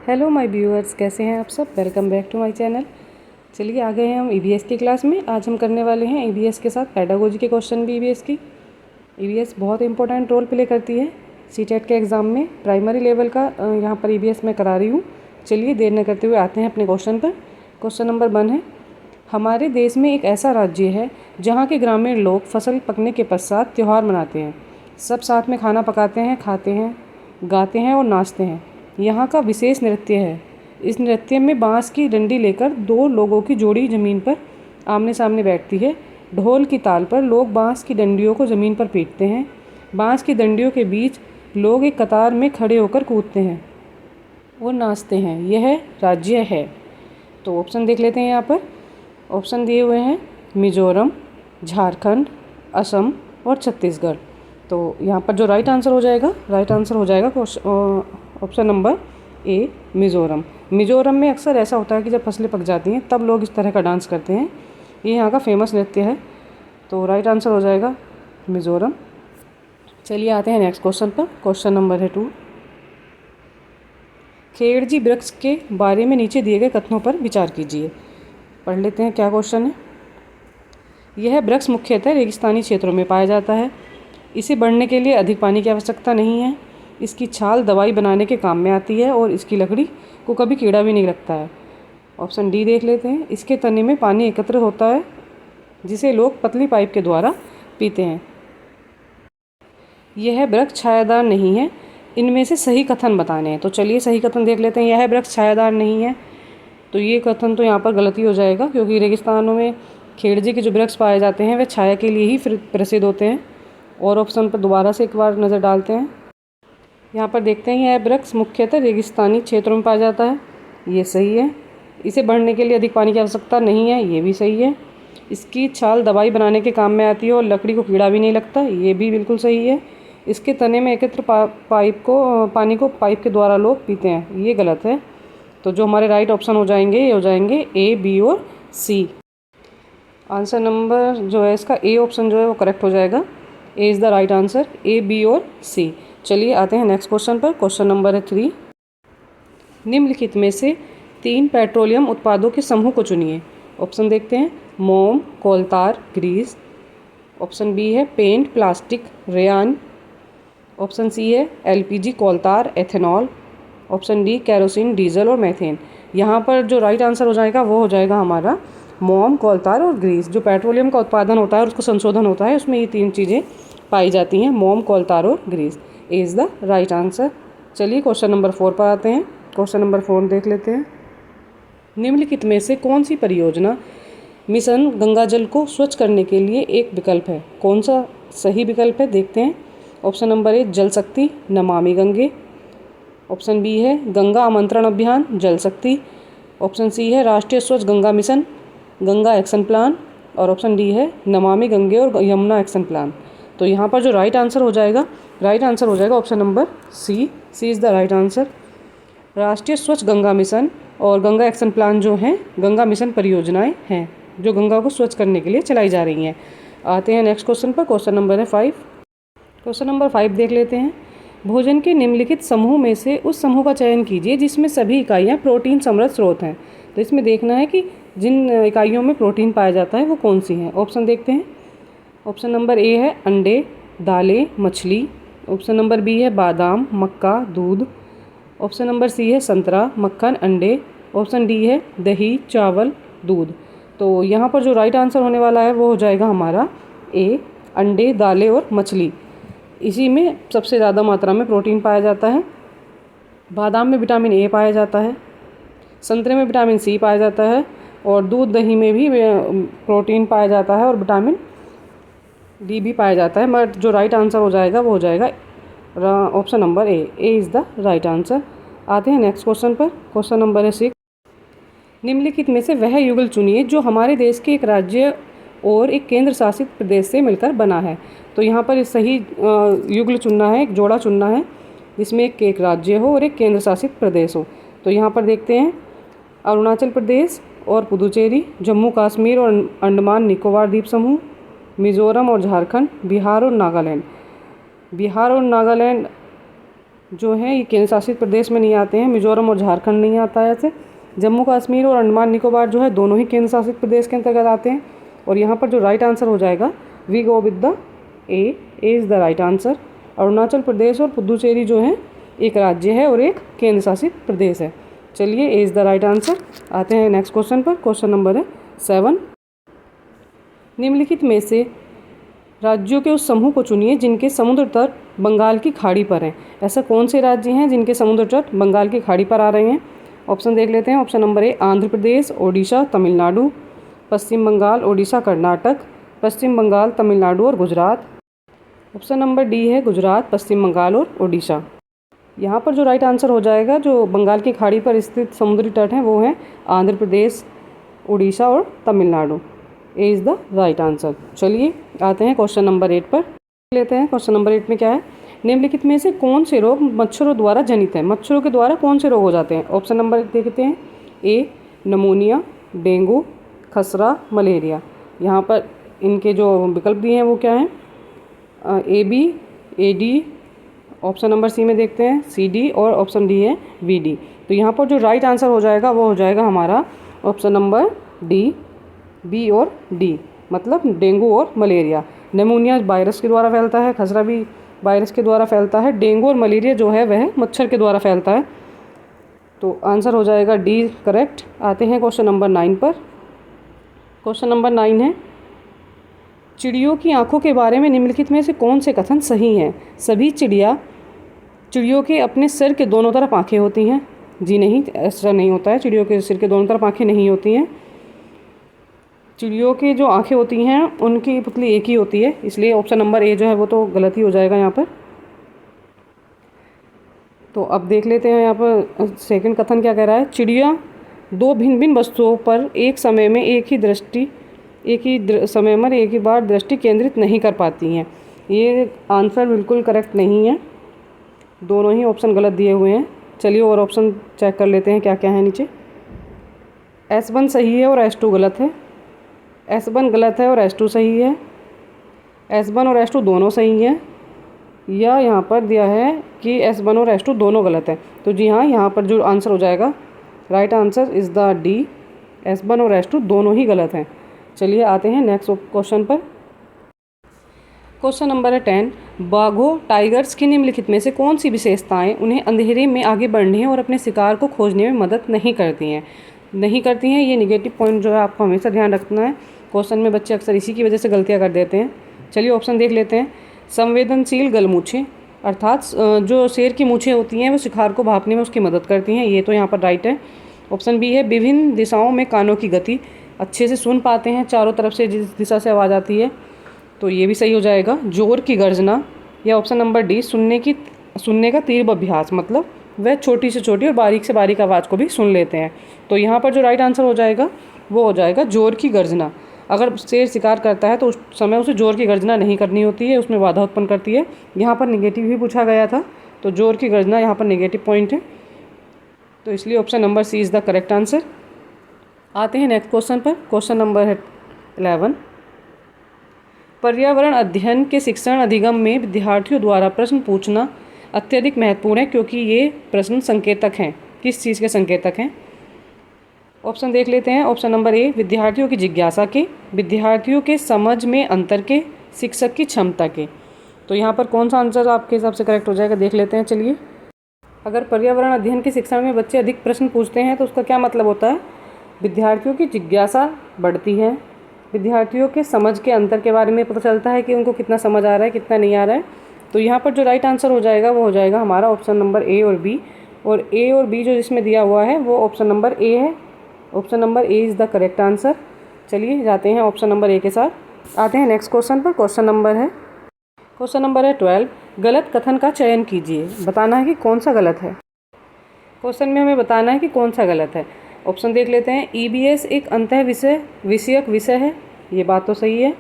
Hello my viewers, कैसे हैं आप सब। Welcome back to my channel. चलिए आ गए हैं हम ईवीएस की क्लास में। आज हम करने वाले हैं ईवीएस के साथ पेडागोजी के क्वेश्चन भी। ईवीएस की ईवीएस बहुत इंपॉर्टेंट रोल प्ले करती है सीटेट के एग्ज़ाम में। प्राइमरी लेवल का यहाँ पर ईवीएस मैं करा रही हूँ। चलिए देर न करते हुए आते हैं अपने क्वेश्चन पर। क्वेश्चन नंबर 1 है, हमारे देश में एक ऐसा राज्य है जहाँ के ग्रामीण लोग फसल पकने के पश्चात त्यौहार मनाते हैं। सब साथ में खाना पकाते हैं, खाते हैं, गाते हैं और नाचते हैं। यहाँ का विशेष नृत्य है। इस नृत्य में बांस की डंडी लेकर दो लोगों की जोड़ी ज़मीन पर आमने सामने बैठती है। ढोल की ताल पर लोग बांस की डंडियों को ज़मीन पर पीटते हैं। बांस की डंडियों के बीच लोग एक कतार में खड़े होकर कूदते हैं और नाचते हैं। यह राज्य है। तो ऑप्शन देख लेते हैं। यहाँ पर ऑप्शन दिए हुए हैं मिजोरम, झारखंड, असम और छत्तीसगढ़। तो यहाँ पर जो राइट आंसर हो जाएगा option number A, Mizoram. Mizoram में अक्सर ऐसा होता है कि जब फसलें पक जाती हैं तब लोग इस तरह का डांस करते हैं। ये यहाँ का फेमस नृत्य है। तो राइट आंसर हो जाएगा मिज़ोरम। चलिए आते हैं नेक्स्ट क्वेश्चन पर। क्वेश्चन नंबर है 2, खेड़जी वृक्ष के बारे में नीचे दिए गए कथनों पर विचार कीजिए। पढ़ लेते हैं क्या क्वेश्चन है। यह वृक्ष मुख्यतः रेगिस्तानी क्षेत्रों में पाया जाता है। इसे बढ़ने के लिए अधिक पानी की आवश्यकता नहीं है। इसकी छाल दवाई बनाने के काम में आती है और इसकी लकड़ी को कभी कीड़ा भी नहीं लगता है। ऑप्शन डी देख लेते हैं। इसके तने में पानी एकत्र होता है जिसे लोग पतली पाइप के द्वारा पीते हैं। यह वृक्ष छायादार नहीं है। इनमें से सही कथन बताने हैं। तो चलिए सही कथन देख लेते हैं। यह वृक्ष छायादार नहीं है, तो ये कथन तो यहाँ पर गलती हो जाएगा, क्योंकि रेगिस्तानों में खेड़जी के जो वृक्ष पाए जाते हैं वे छाया के लिए ही प्रसिद्ध होते हैं। और ऑप्शन पर दोबारा से एक बार नज़र डालते हैं। यहाँ पर देखते हैं यह वृक्ष मुख्यतः रेगिस्तानी क्षेत्रों में पाया जाता है। ये सही है। इसे बढ़ने के लिए अधिक पानी की आवश्यकता नहीं है। ये भी सही है। इसकी छाल दवाई बनाने के काम में आती है और लकड़ी को कीड़ा भी नहीं लगता। ये भी बिल्कुल सही है। इसके तने में एकत्र पानी को पाइप के द्वारा लोग पीते हैं। ये गलत है। तो जो हमारे राइट ऑप्शन हो जाएंगे ये हो जाएंगे ए, बी और सी। आंसर नंबर जो है इसका ए ऑप्शन जो है वो करेक्ट हो जाएगा। A is the right answer, A, B और सी। चलिए आते हैं नेक्स्ट क्वेश्चन पर। क्वेश्चन नंबर है 3, निम्नलिखित में से 3 पेट्रोलियम उत्पादों के समूह को चुनिए। ऑप्शन देखते हैं मोम, कोलतार, ग्रीस। ऑप्शन बी है paint, plastic, rayon. Option C है LPG, coal tar, ethanol. Option D kerosene, diesel और मैथेन। यहाँ पर जो राइट आंसर हो जाएगा वो हो जाएगा हमारा मोम, कोलतार और ग्रीस। जो पेट्रोलियम का उत्पादन होता है और उसको संशोधन होता है उसमें ये 3 चीज़ें पाई जाती हैं, मोम, कोलतार और ग्रीस। A is the right answer. चलिए क्वेश्चन नंबर 4 पर आते हैं। क्वेश्चन नंबर 4 देख लेते हैं। निम्नलिखित में से कौन सी परियोजना मिशन गंगा जल को स्वच्छ करने के लिए एक विकल्प है? कौन सा सही विकल्प है देखते हैं। ऑप्शन नंबर ए जल शक्ति, नमामि गंगे। ऑप्शन बी है गंगा आमंत्रण अभियान, जल शक्ति। ऑप्शन सी है राष्ट्रीय स्वच्छ Ganga mission, Ganga action plan. और ऑप्शन डी है नमामि गंगे और यमुना एक्शन प्लान। तो यहाँ पर जो राइट आंसर हो जाएगा option number C. C is the right answer. राष्ट्रीय स्वच्छ गंगा मिशन और गंगा एक्शन प्लान जो हैं गंगा मिशन परियोजनाएं हैं जो गंगा को स्वच्छ करने के लिए चलाई जा रही हैं। आते हैं नेक्स्ट क्वेश्चन पर। क्वेश्चन नंबर है 5। क्वेश्चन नंबर 5 देख लेते हैं। भोजन के निम्नलिखित समूह में से उस समूह का चयन कीजिए जिसमें सभी इकाइयाँ प्रोटीन समृद्ध स्रोत हैं। तो इसमें देखना है कि जिन इकाइयों में प्रोटीन पाया जाता है वो कौन सी हैं। ऑप्शन देखते हैं। ऑप्शन नंबर ए है अंडे, दालें, मछली। ऑप्शन नंबर बी है बादाम, मक्का, दूध। ऑप्शन नंबर सी है संतरा, मक्खन, अंडे। ऑप्शन डी है दही, चावल, दूध। तो यहाँ पर जो राइट आंसर होने वाला है वो हो जाएगा हमारा ए, अंडे, दालें और मछली। इसी में सबसे ज़्यादा मात्रा में प्रोटीन पाया जाता है। बादाम में विटामिन ए पाया जाता है, संतरे में विटामिन सी पाया जाता है और दूध दही में भी प्रोटीन पाया जाता है और विटामिन डी भी पाया जाता है। बट जो राइट आंसर हो जाएगा वो हो जाएगा option number A. A is the right answer. आते हैं नेक्स्ट क्वेश्चन पर। क्वेश्चन नंबर है 6। निम्नलिखित में से वह युगल चुनिए जो हमारे देश के एक राज्य और एक केंद्र शासित प्रदेश से मिलकर बना है। तो यहाँ पर सही युगल चुनना है, एक जोड़ा चुनना है जिसमें एक राज्य हो और एक केंद्र शासित प्रदेश हो। तो यहाँ पर देखते हैं अरुणाचल प्रदेश और पुदुचेरी, जम्मू कश्मीर और अंडमान निकोबार द्वीप समूह, मिज़ोरम और झारखंड, बिहार और नागालैंड। बिहार और नागालैंड जो है ये केंद्र शासित प्रदेश में नहीं आते हैं। मिजोरम और झारखंड नहीं आता है ऐसे। जम्मू कश्मीर और अंडमान निकोबार जो है दोनों ही केंद्र शासित प्रदेश के अंतर्गत आते हैं। और यहाँ पर जो राइट आंसर हो जाएगा we go with the A is the right answer. Arunachal Pradesh और पुदुचेरी जो है एक राज्य है और एक केंद्र शासित प्रदेश है। चलिए ए इज़ द राइट आंसर। आते हैं नेक्स्ट क्वेश्चन पर। क्वेश्चन नंबर है 7। निम्नलिखित में से राज्यों के उस समूह को चुनिए जिनके समुद्र तट बंगाल की खाड़ी पर हैं। ऐसा कौन से राज्य हैं जिनके समुद्र तट बंगाल की खाड़ी पर आ रहे हैं? ऑप्शन देख लेते हैं। Option number A Andhra Pradesh, Odisha, Tamil Nadu, पश्चिम बंगाल, ओडिशा, कर्नाटक, पश्चिम बंगाल, तमिलनाडु और गुजरात। ऑप्शन नंबर डी है गुजरात, पश्चिम बंगाल और ओडिशा। यहाँ पर जो राइट आंसर हो जाएगा, जो बंगाल की खाड़ी पर स्थित समुद्री तट हैं वो हैं आंध्र प्रदेश, उड़ीसा और तमिलनाडु। ए इज़ द राइट आंसर। चलिए आते हैं क्वेश्चन नंबर 8 पर लेते हैं। क्वेश्चन नंबर 8 में क्या है? निम्नलिखित में से कौन से रोग मच्छरों द्वारा जनित हैं? मच्छरों के द्वारा कौन से रोग हो जाते हैं? ऑप्शन नंबर देखते हैं। ए नमोनिया, डेंगू, खसरा, मलेरिया। यहाँ पर इनके जो विकल्प दिए हैं वो क्या हैं? A B, A D, option number C में देखते हैं सी डी और ऑप्शन डी है वी डी। तो यहाँ पर जो राइट आंसर हो जाएगा वो हो जाएगा हमारा ऑप्शन नंबर डी, बी और डी, मतलब डेंगू और मलेरिया। निमोनिया वायरस के द्वारा फैलता है, खसरा भी वायरस के द्वारा फैलता है, डेंगू और मलेरिया जो है वह मच्छर के द्वारा फैलता है। तो आंसर हो जाएगा डी करेक्ट। आते हैं क्वेश्चन नंबर 9 पर। क्वेश्चन नंबर 9 है चिड़ियों की आंखों के बारे में निम्नलिखित में से कौन से कथन सही हैं? सभी चिड़ियों के अपने सिर के दोनों तरफ आंखें होती हैं। जी नहीं, ऐसा नहीं होता है। चिड़ियों के सिर के दोनों तरफ आंखें नहीं होती हैं। चिड़ियों की जो आंखें होती हैं उनकी पुतली एक ही होती है, इसलिए ऑप्शन नंबर ए जो है वो तो गलत ही हो जाएगा यहाँ पर। तो अब देख लेते हैं यहाँ पर सेकंड कथन क्या कह रहा है। चिड़िया दो भिन्न भिन्न वस्तुओं पर एक समय में एक ही बार दृष्टि केंद्रित नहीं कर पाती हैं। ये आंसर बिल्कुल करेक्ट नहीं है, दोनों ही ऑप्शन गलत दिए हुए हैं। चलिए और ऑप्शन चेक कर लेते हैं क्या क्या है नीचे। S1 सही है और S2 गलत है। S1 गलत है और S2 सही है। S1 और S2 दोनों सही हैं, या यहाँ पर दिया है कि S1 और S2 दोनों गलत है। तो जी हाँ, यहाँ पर जो आंसर हो जाएगा right answer is the D, S1 और S2 दोनों ही गलत हैं। चलिए आते हैं नेक्स्ट क्वेश्चन पर। क्वेश्चन नंबर है 10। बाघों टाइगर्स की निम्नलिखित में से कौन सी विशेषताएं उन्हें अंधेरे में आगे बढ़ने और अपने शिकार को खोजने में मदद नहीं करती हैं? ये निगेटिव पॉइंट जो है आपको हमेशा ध्यान रखना है। क्वेश्चन में बच्चे अक्सर इसी की वजह से गलतियां कर देते हैं। चलिए ऑप्शन देख लेते हैं। संवेदनशील गलमूछें, अर्थात जो शेर की मूछें होती हैं वो शिकार को भांपने में उसकी मदद करती हैं। ये तो यहाँ पर राइट है। ऑप्शन बी है विभिन्न दिशाओं में कानों की गति, अच्छे से सुन पाते हैं चारों तरफ से जिस दिशा से आवाज़ आती है, तो ये भी सही हो जाएगा। जोर की गर्जना, या ऑप्शन नंबर डी सुनने का तीव्र अभ्यास, मतलब वह छोटी से छोटी और बारीक से बारीक आवाज़ को भी सुन लेते हैं। तो यहाँ पर जो राइट आंसर हो जाएगा वो हो जाएगा जोर की गर्जना। अगर शेर शिकार करता है तो उस समय उसे जोर की गर्जना नहीं करनी होती है, उसमें बाधा उत्पन्न करती है। यहाँ पर नेगेटिव ही पूछा गया था, तो जोर की गर्जना यहाँ पर नेगेटिव पॉइंट है, तो इसलिए option number C is the correct answer. आते हैं नेक्स्ट क्वेश्चन पर। क्वेश्चन नंबर है 11। पर्यावरण अध्ययन के शिक्षण अधिगम में विद्यार्थियों द्वारा प्रश्न पूछना अत्यधिक महत्वपूर्ण है, क्योंकि ये प्रश्न संकेतक हैं। किस चीज़ के संकेतक हैं? ऑप्शन देख लेते हैं। ऑप्शन नंबर ए विद्यार्थियों की जिज्ञासा के, विद्यार्थियों के समझ में अंतर के, शिक्षक की क्षमता के। तो यहाँ पर कौन सा आंसर आपके हिसाब से करेक्ट हो जाएगा, देख लेते हैं। चलिए, अगर पर्यावरण अध्ययन के शिक्षण में बच्चे अधिक प्रश्न पूछते हैं तो उसका क्या मतलब होता है? विद्यार्थियों की जिज्ञासा बढ़ती है, विद्यार्थियों के समझ के अंतर के बारे में पता चलता है कि उनको कितना समझ आ रहा है, कितना नहीं आ रहा है। तो यहाँ पर जो राइट आंसर हो जाएगा वो हो जाएगा हमारा ऑप्शन नंबर ए और बी। और ए और बी जो जिसमें दिया हुआ है वो ऑप्शन नंबर ए है। Option number A is the correct answer. चलिए जाते हैं ऑप्शन नंबर ए के साथ। आते हैं नेक्स्ट क्वेश्चन पर। क्वेश्चन नंबर है 12। गलत कथन का चयन कीजिए, बताना है कि कौन सा गलत है। क्वेश्चन में हमें बताना है कि कौन सा गलत है। ऑप्शन देख लेते हैं। ईबीएस एक अंतः विषयक विषय है, ये बात तो सही है।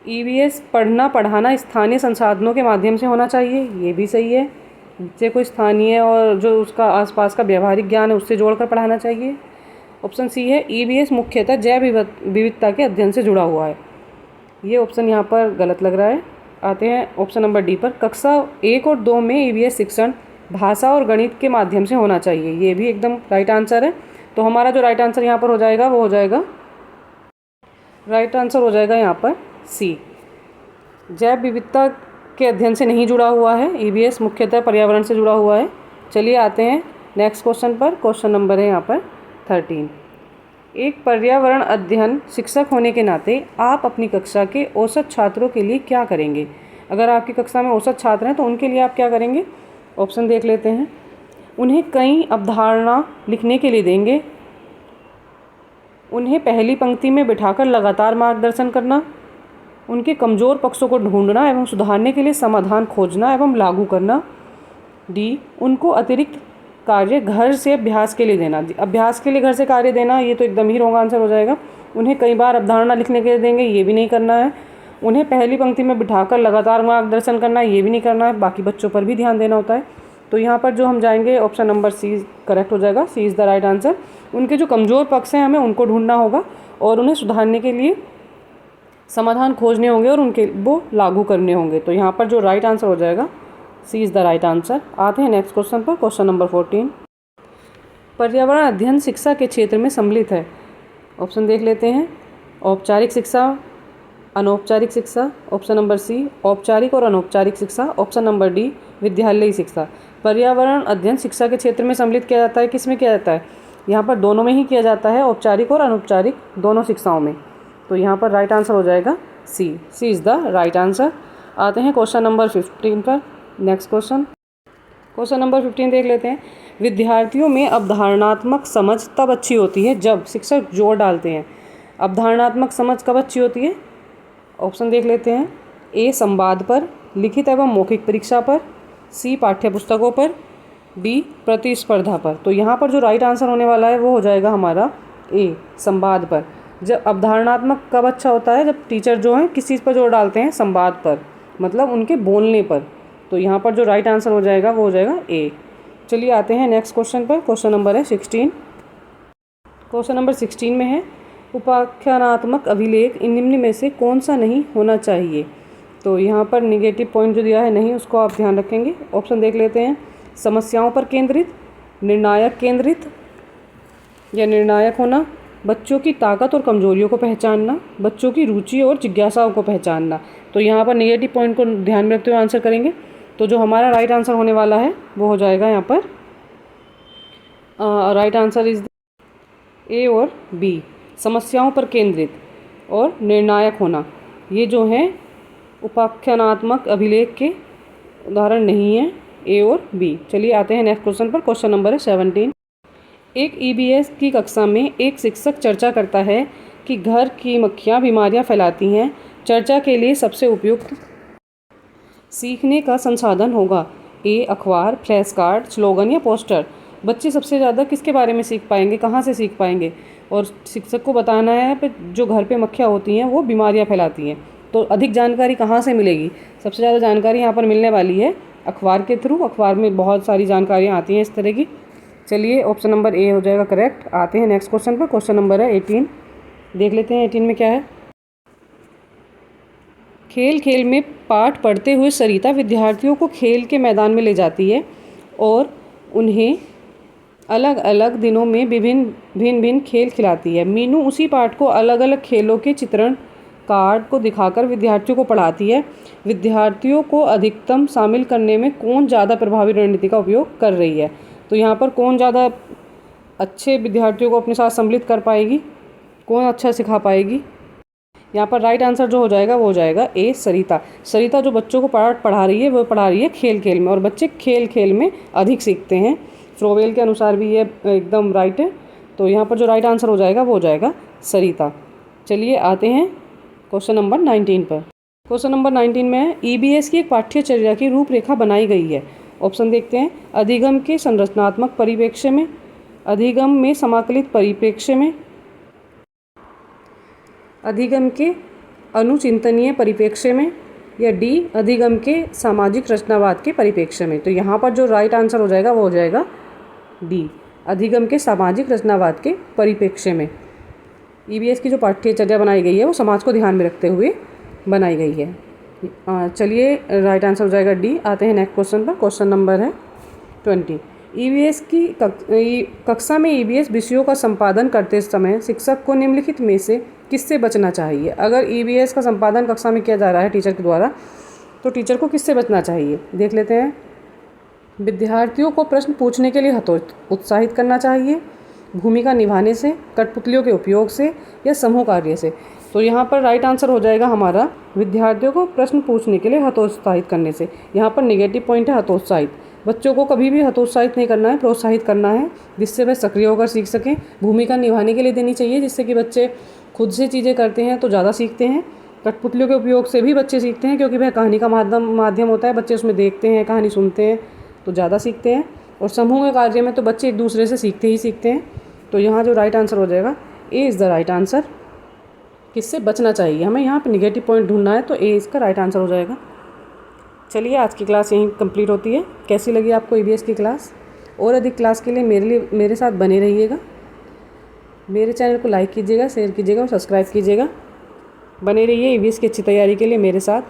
ईबीएस पढ़ना पढ़ाना स्थानीय संसाधनों के माध्यम से होना चाहिए, ये भी सही है। बच्चे को स्थानीय और जो उसका आसपास का व्यवहारिक ज्ञान है उससे जोड़कर पढ़ाना चाहिए। ऑप्शन सी है ईबीएस मुख्यतः जैव विविधता के अध्ययन से जुड़ा हुआ है, ये ऑप्शन यहाँ पर गलत लग रहा है। आते हैं ऑप्शन नंबर डी पर। कक्षा 1 और 2 में ईवीएस शिक्षण भाषा और गणित के माध्यम से होना चाहिए। ये भी एकदम राइट आंसर है। तो हमारा जो राइट आंसर यहाँ पर हो जाएगा वो हो जाएगा, राइट आंसर हो जाएगा यहाँ पर सी। जैव विविधता के अध्ययन से नहीं जुड़ा हुआ है ईवीएस, मुख्यतः पर्यावरण से जुड़ा हुआ है। चलिए आते हैं नेक्स्ट क्वेश्चन पर। क्वेश्चन नंबर है यहाँ पर 13। एक पर्यावरण अध्ययन शिक्षक होने के नाते आप अपनी कक्षा के औसत छात्रों के लिए क्या करेंगे? अगर आपकी कक्षा में औसत छात्र हैं तो उनके लिए आप क्या करेंगे? ऑप्शन देख लेते हैं। उन्हें कई अवधारणा लिखने के लिए देंगे, उन्हें पहली पंक्ति में बिठाकर लगातार मार्गदर्शन करना, उनके कमज़ोर पक्षों को ढूंढना एवं सुधारने के लिए समाधान खोजना एवं लागू करना, डी उनको अतिरिक्त कार्य घर से अभ्यास के लिए देना। अभ्यास के लिए घर से कार्य देना ये तो एकदम ही रॉन्ग आंसर हो जाएगा। उन्हें कई बार अवधारणा लिखने के लिए देंगे, ये भी नहीं करना है। उन्हें पहली पंक्ति में बिठाकर लगातार मार्गदर्शन करना, ये भी नहीं करना है। बाकी बच्चों पर भी ध्यान देना होता है। तो यहाँ पर जो हम जाएंगे ऑप्शन नंबर सी करेक्ट हो जाएगा। सी इज़ द राइट आंसर। उनके जो कमज़ोर पक्ष हैं हमें उनको ढूंढना होगा और उन्हें सुधारने के लिए समाधान खोजने होंगे और उनके वो लागू करने होंगे। तो यहाँ पर जो राइट आंसर हो जाएगा सी इज़ द राइट आंसर। आते हैं नेक्स्ट क्वेश्चन पर। Question number 14। पर्यावरण अध्ययन शिक्षा के क्षेत्र में सम्मिलित है। ऑप्शन देख लेते हैं। औपचारिक शिक्षा, अनौपचारिक शिक्षा, ऑप्शन नंबर सी औपचारिक और अनौपचारिक शिक्षा, ऑप्शन नंबर डी विद्यालयी शिक्षा। पर्यावरण अध्ययन शिक्षा के क्षेत्र में सम्मिलित किया जाता है। किस में किया जाता है? यहाँ पर दोनों में ही किया जाता है, औपचारिक और अनौपचारिक दोनों शिक्षाओं में। तो यहाँ पर राइट आंसर हो जाएगा सी। C is the right answer. आते हैं क्वेश्चन नंबर 15 पर। नेक्स्ट क्वेश्चन नंबर 15 देख लेते हैं। विद्यार्थियों में अवधारणात्मक समझ तब अच्छी होती है जब शिक्षक जोर डालते हैं। अवधारणात्मक समझ कब अच्छी होती है? ऑप्शन देख लेते हैं। ए संवाद पर, लिखित एवं मौखिक परीक्षा पर, सी पाठ्यपुस्तकों पर, डी प्रतिस्पर्धा पर। तो यहाँ पर जो राइट आंसर होने वाला है वो हो जाएगा हमारा ए संवाद पर। जब अवधारणात्मक कब अच्छा होता है? जब टीचर जो हैं किस चीज़ पर जोर डालते हैं? संवाद पर, मतलब उनके बोलने पर। तो यहाँ पर जो राइट आंसर हो जाएगा वो हो जाएगा ए। चलिए आते हैं नेक्स्ट क्वेश्चन पर। क्वेश्चन नंबर है 16। क्वेश्चन नंबर 16 में है उपाख्यानात्मक अभिलेख निम्न में से कौन सा नहीं होना चाहिए? तो यहाँ पर निगेटिव पॉइंट जो दिया है नहीं, उसको आप ध्यान रखेंगे। ऑप्शन देख लेते हैं। समस्याओं पर केंद्रित, निर्णायक केंद्रित या निर्णायक होना, बच्चों की ताकत और कमजोरियों को पहचानना, बच्चों की रुचि और जिज्ञासाओं को पहचानना। तो यहाँ पर निगेटिव पॉइंट को ध्यान में रखते हुए आंसर करेंगे। तो जो हमारा राइट आंसर होने वाला है वो हो जाएगा यहाँ पर राइट आंसर इज ए और बी, समस्याओं पर केंद्रित और निर्णायक होना। ये जो हैं उपाख्यानात्मक अभिलेख के उदाहरण नहीं है, ए और बी। चलिए आते हैं नेक्स्ट क्वेश्चन पर। क्वेश्चन नंबर है 17। एक ईबीएस की कक्षा में एक शिक्षक चर्चा करता है कि घर की मक्खियाँ बीमारियाँ फैलाती हैं। चर्चा के लिए सबसे उपयुक्त सीखने का संसाधन होगा। ए अखबार, फ्लैश कार्ड, स्लोगन या पोस्टर। बच्चे सबसे ज़्यादा किसके बारे में सीख पाएंगे, कहाँ से सीख पाएंगे? और शिक्षक को बताना है कि जो घर पे मक्खियाँ होती हैं वो बीमारियाँ फैलाती हैं। तो अधिक जानकारी कहाँ से मिलेगी? सबसे ज़्यादा जानकारी यहाँ पर मिलने वाली है अखबार के थ्रू। अखबार में बहुत सारी जानकारियाँ आती हैं इस तरह की। चलिए ऑप्शन नंबर ए हो जाएगा करेक्ट। आते हैं नेक्स्ट क्वेश्चन पर। क्वेश्चन नंबर है 18। देख लेते हैं 18 में क्या है। खेल खेल में पाठ पढ़ते हुए सरिता विद्यार्थियों को खेल के मैदान में ले जाती है और उन्हें अलग अलग दिनों में भिन्न खेल खिलाती है। मीनू उसी पाठ को अलग अलग खेलों के चित्रण कार्ड को दिखाकर विद्यार्थियों को पढ़ाती है। विद्यार्थियों को अधिकतम शामिल करने में कौन ज़्यादा प्रभावी रणनीति का उपयोग कर रही है? तो यहाँ पर कौन ज़्यादा अच्छे विद्यार्थियों को अपने साथ सम्मिलित कर पाएगी, कौन अच्छा सिखा पाएगी? यहाँ पर राइट आंसर जो हो जाएगा वो हो जाएगा ए सरिता। सरिता जो बच्चों को पढ़ा रही है वो पढ़ा रही है खेल खेल में, और बच्चे खेल खेल में अधिक सीखते हैं। फ्रोवेल के अनुसार भी ये एकदम राइट है। तो यहाँ पर जो राइट आंसर हो जाएगा वो हो जाएगा सरिता। चलिए आते हैं क्वेश्चन नंबर 19 पर। क्वेश्चन नंबर 19 में है ईबीएस की एक पाठ्यचर्या की रूपरेखा बनाई गई है। ऑप्शन देखते हैं। अधिगम के संरचनात्मक परिप्रेक्ष्य में, अधिगम में समाकलित परिप्रेक्ष्य में, अधिगम के अनुचिंतनीय परिप्रेक्ष्य में, या डी अधिगम के सामाजिक रचनावाद के परिप्रेक्ष्य में। तो यहाँ पर जो राइट आंसर हो जाएगा वो हो जाएगा डी अधिगम के सामाजिक रचनावाद के परिप्रेक्ष्य में। ईबीएस की जो पाठ्यचर्या बनाई गई है वो समाज को ध्यान में रखते हुए बनाई गई है। चलिए राइट आंसर हो जाएगा डी। आते हैं नेक्स्ट क्वेश्चन पर। क्वेश्चन नंबर है 20। ईवीएस की कक्षा में ईवीएस विषयों का संपादन करते समय शिक्षक को निम्नलिखित में से किससे बचना चाहिए? अगर ईवीएस का संपादन कक्षा में किया जा रहा है टीचर के द्वारा, तो टीचर को किससे बचना चाहिए? देख लेते हैं। विद्यार्थियों को प्रश्न पूछने के लिए उत्साहित करना चाहिए, भूमिका निभाने से, कठपुतलियों के उपयोग से, या समूह कार्य से। तो यहाँ पर राइट आंसर हो जाएगा हमारा विद्यार्थियों को प्रश्न पूछने के लिए हतोत्साहित करने से। यहाँ पर नेगेटिव पॉइंट है हतोत्साहित। बच्चों को कभी भी हतोत्साहित नहीं करना है, प्रोत्साहित करना है, जिससे वह सक्रिय होकर सीख सकें। भूमिका निभाने के लिए देनी चाहिए, जिससे कि बच्चे खुद से चीज़ें करते हैं तो ज़्यादा सीखते हैं। कठपुतलियों के उपयोग से भी बच्चे सीखते हैं, क्योंकि वह कहानी का माध्यम होता है। बच्चे उसमें देखते हैं, कहानी सुनते हैं तो ज़्यादा सीखते हैं। और समूह के कार्य में तो बच्चे एक दूसरे से सीखते हैं। तो यहाँ जो राइट आंसर हो जाएगा, A is the right answer. किससे बचना चाहिए? हमें यहाँ पे नेगेटिव पॉइंट ढूंढना है, तो ए इसका राइट आंसर हो जाएगा। चलिए आज की क्लास यहीं कंप्लीट होती है। कैसी लगी आपको ईवीएस की क्लास? और अधिक क्लास के लिए मेरे साथ बने रहिएगा। मेरे चैनल को लाइक कीजिएगा, शेयर कीजिएगा और सब्सक्राइब कीजिएगा। बने रहिए ईवीएस की अच्छी तैयारी के लिए मेरे साथ।